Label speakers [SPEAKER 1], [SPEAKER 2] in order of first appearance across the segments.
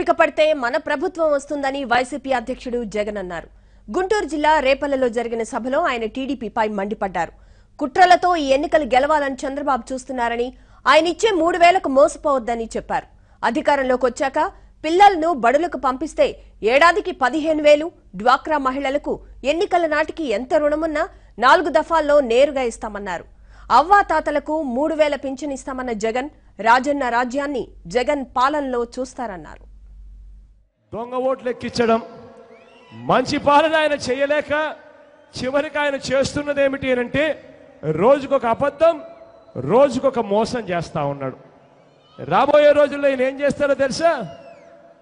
[SPEAKER 1] ఓపిక పడితే మన ప్రభుత్వం వస్తుందని వైసీపీ అధ్యక్షుడు జగన్ అన్నారు. గుంటూరు జిల్లా రేపల్లెలో జరిగిన సభలో ఆయన టీడీపీపై మండిపడ్డారు. కుట్రలతో ఈ ఎన్నికలు గెలవాలని చంద్రబాబు చూస్తున్నారని, ఆయన ఇచ్చే 3,000కు మోసపోవద్దని చెప్పారు. అధికారంలోకి వచ్చాక పిల్లలను బడులకు పంపిస్తే ఏడాదికి 15,000, డ్వాక్రా మహిళలకు ఎన్నికల నాటికి ఎంత రుణమున్నా 4 దఫాల్లో నేరుగా ఇస్తామన్నారు. అవ్వాతాతలకు 3,000 పింఛన్ ఇస్తామన్న జగన్ రాజన్న రాజ్యాన్ని జగన్ పాలనలో చూస్తారన్నారు.
[SPEAKER 2] దొంగ ఓట్లు ఎక్కించడం, మంచి పాలన ఆయన చేయలేక చివరికి ఆయన చేస్తున్నది ఏమిటి అంటే రోజుకొక అబద్ధం, రోజుకొక మోసం చేస్తా ఉన్నాడు. రాబోయే రోజుల్లో ఈయన ఏం చేస్తారో తెలుసా?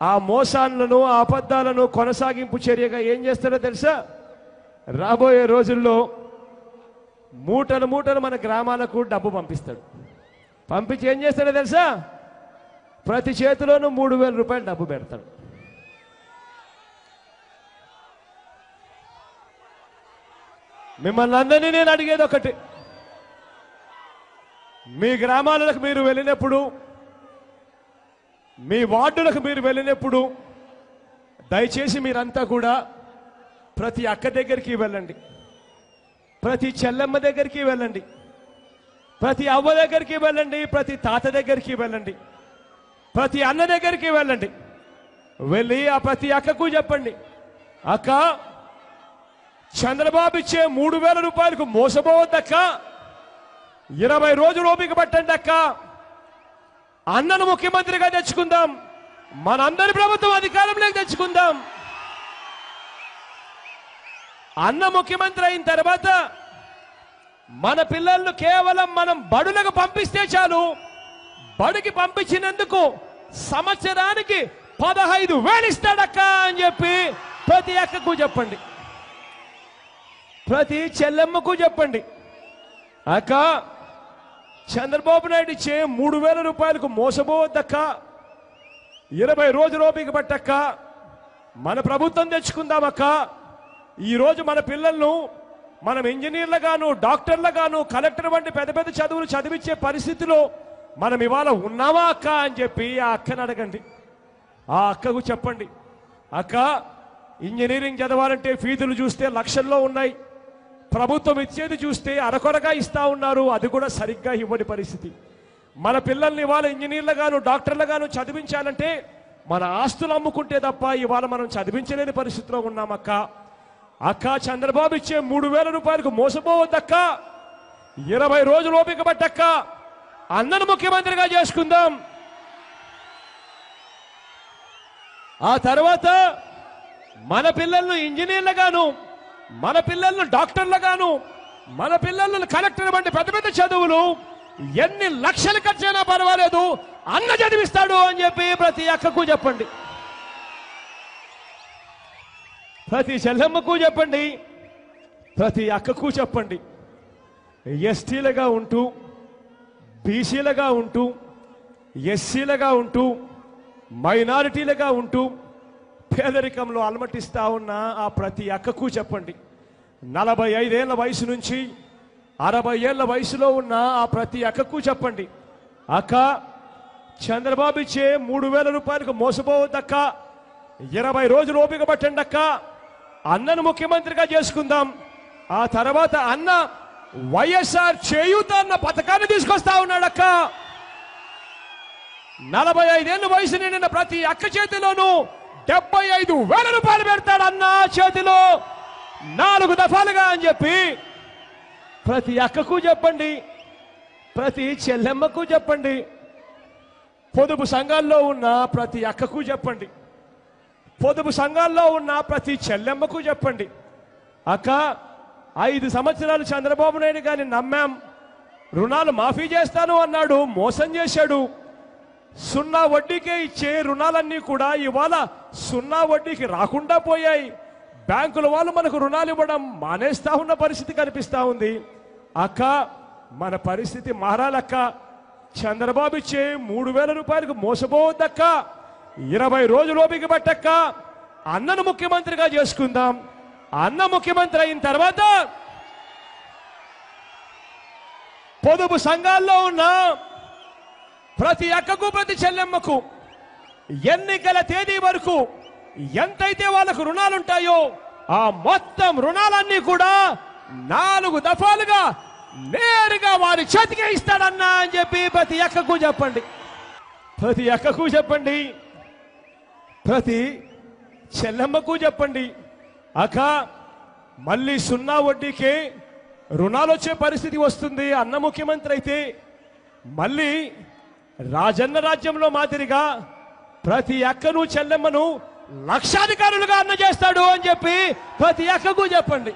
[SPEAKER 2] ఆ మోసాలను, ఆ అబద్ధాలను కొనసాగింపు చర్యగా ఏం చేస్తారో తెలుసా? రాబోయే రోజుల్లో మూటలు మూటలు మన గ్రామాలకు డబ్బు పంపిస్తాడు. పంపించి ఏం చేస్తాడో తెలుసా? ప్రతి చేతిలోనూ 3,000 రూపాయలు డబ్బు పెడతాడు. మిమ్మల్ని అందరినీ నేను అడిగేది ఒకటి, మీ గ్రామాలకు మీరు వెళ్ళినప్పుడు, మీ వార్డులకు మీరు వెళ్ళినప్పుడు దయచేసి మీరంతా కూడా ప్రతి అక్క దగ్గరికి వెళ్ళండి, ప్రతి చెల్లెమ్మ దగ్గరికి వెళ్ళండి, ప్రతి అవ్వ దగ్గరికి వెళ్ళండి, ప్రతి తాత దగ్గరికి వెళ్ళండి, ప్రతి అన్న దగ్గరికి వెళ్ళండి. వెళ్ళి ఆ ప్రతి అక్కకు చెప్పండి, అక్క చంద్రబాబు ఇచ్చే 3,000 రూపాయలకు మోసపోవద్దక్క, 20 రోజులు ఓపిక పట్టండి అక్క, అన్నను ముఖ్యమంత్రిగా తెచ్చుకుందాం, మనందరి ప్రభుత్వం అధికారంలోకి తెచ్చుకుందాం. అన్న ముఖ్యమంత్రి అయిన తర్వాత మన పిల్లలను కేవలం మనం బడులకు పంపిస్తే చాలు. బడికి పంపించినందుకు సంవత్సరానికి 15,000 ఇస్తాడక్క అని చెప్పి ప్రతి అక్కకు చెప్పండి, ప్రతి చెల్లెమ్మకు చెప్పండి, అక్క చంద్రబాబు నాయుడు ఇచ్చే 3,000 రూపాయలకు మోసపోవద్దక్క, 20 రోజులు ఓపిక పట్టక్క, మన ప్రభుత్వం తెచ్చుకుందామక్క. ఈరోజు మన పిల్లలను మనం ఇంజనీర్లుగాను, డాక్టర్లుగాను, కలెక్టర్ వంటి పెద్ద పెద్ద చదువులు చదివించే పరిస్థితిలో మనం ఇవాళ ఉన్నామా అక్క అని చెప్పి ఆ అక్కని అడగండి. ఆ అక్కకు చెప్పండి, అక్క ఇంజనీరింగ్ చదవాలంటే ఫీజులు చూస్తే లక్షల్లో ఉన్నాయి, ప్రభుత్వం ఇచ్చేది చూస్తే అరకొరగా ఇస్తా ఉన్నారు, అది కూడా సరిగ్గా ఇవ్వని పరిస్థితి. మన పిల్లల్ని ఇవాళ ఇంజనీర్లుగాను, డాక్టర్లుగాను చదివించాలంటే మన ఆస్తులు అమ్ముకుంటే తప్ప ఇవాళ మనం చదివించలేని పరిస్థితిలో ఉన్నామక్క. అక్క చంద్రబాబు ఇచ్చే 3,000 రూపాయలకు మోసపోవద్దక్క, 20 రోజులు ఓపిక పట్టక్క, అన్నను ముఖ్యమంత్రిగా చేసుకుందాం. ఆ తర్వాత మన పిల్లలను ఇంజనీర్లుగాను, మన పిల్లలను డాక్టర్లుగాను, మన పిల్లలను కలెక్టర్ వంటి పెద్ద పెద్ద చదువులు ఎన్ని లక్షలు ఖర్చైనా పర్వాలేదు అన్న చదివిస్తాడు అని చెప్పి ప్రతి అక్కకు చెప్పండి, ప్రతి చెల్లెమ్మకు చెప్పండి, ప్రతి అక్కకు చెప్పండి. ఎస్టీలుగా ఉంటూ, బీసీలుగా ఉంటూ, ఎస్సీలుగా ఉంటూ, మైనారిటీలుగా ఉంటూ పేదరికంలో అలమటిస్తా ఉన్న ఆ ప్రతి అక్కకు చెప్పండి. 45 ఏళ్ల వయసు నుంచి 60 ఏళ్ల వయసులో ఉన్న ఆ ప్రతి అక్కకు చెప్పండి, అక్క చంద్రబాబు ఇచ్చే 3,000 రూపాయలకు మోసపోవద్దక్క, 20 రోజులు ఓపిక పట్టండి అక్క, అన్నను ముఖ్యమంత్రిగా చేసుకుందాం. ఆ తర్వాత అన్న వైఎస్ఆర్ చేయూత అన్న పథకాన్ని తీసుకొస్తా ఉన్నాడక్క. 45 ఏళ్ల వయసు నిండిన ప్రతి అక్క చేతిలోనూ 75,000 రూపాయలు పెడతాడు అన్న చేతిలో 4 దఫాలుగా అని చెప్పి ప్రతి అక్కకు చెప్పండి, ప్రతి చెల్లెమ్మకు చెప్పండి, పొదుపు సంఘాల్లో ఉన్న ప్రతి అక్కకు చెప్పండి, పొదుపు సంఘాల్లో ఉన్న ప్రతి చెల్లెమ్మకు చెప్పండి, అక్క 5 సంవత్సరాలు చంద్రబాబు నాయుడు గారిని నమ్మాం, రుణాలు మాఫీ చేస్తాను అన్నాడు, మోసం చేశాడు. 0 వడ్డీకే ఇచ్చే రుణాలన్నీ కూడా ఇవాళ 0 వడ్డీకి రాకుండా పోయాయి. బ్యాంకుల వాళ్ళు మనకు రుణాలు ఇవ్వడం మానేస్తా ఉన్న పరిస్థితి కనిపిస్తా ఉంది. అక్క మన పరిస్థితి మారాలక్క, చంద్రబాబు ఇచ్చే 3,000 రూపాయలకు మోసపోవద్దక్క, 20 రోజులు ఓపిక పట్టక్క, అన్నను ముఖ్యమంత్రిగా చేసుకుందాం. అన్న ముఖ్యమంత్రి అయిన తర్వాత పొదుపు సంఘాల్లో ఉన్న ప్రతి అక్కకు, ప్రతి చెల్లెమ్మకు ఎన్నికల తేదీ వరకు ఎంతైతే వాళ్ళకు రుణాలుంటాయో ఆ మొత్తం రుణాలన్నీ కూడా 4 దఫాలుగా నేరుగా వారి చేతికే ఇస్తాడన్నా అని చెప్పి ప్రతి అక్కకు చెప్పండి. ప్రతి అక్కకు చెప్పండి, ప్రతి చెల్లెమ్మకు చెప్పండి. అక్క, మళ్ళీ 0 వడ్డీకే రుణాలు వచ్చే పరిస్థితి వస్తుంది అన్న ముఖ్యమంత్రి అయితే మళ్ళీ రాజన్న రాజ్యంలో మాదిరిగా ప్రతి అక్కను చెల్లెమ్మను లక్షాధికారులుగా అన్న చేస్తాడు అని చెప్పి ప్రతి అక్కకు చెప్పండి.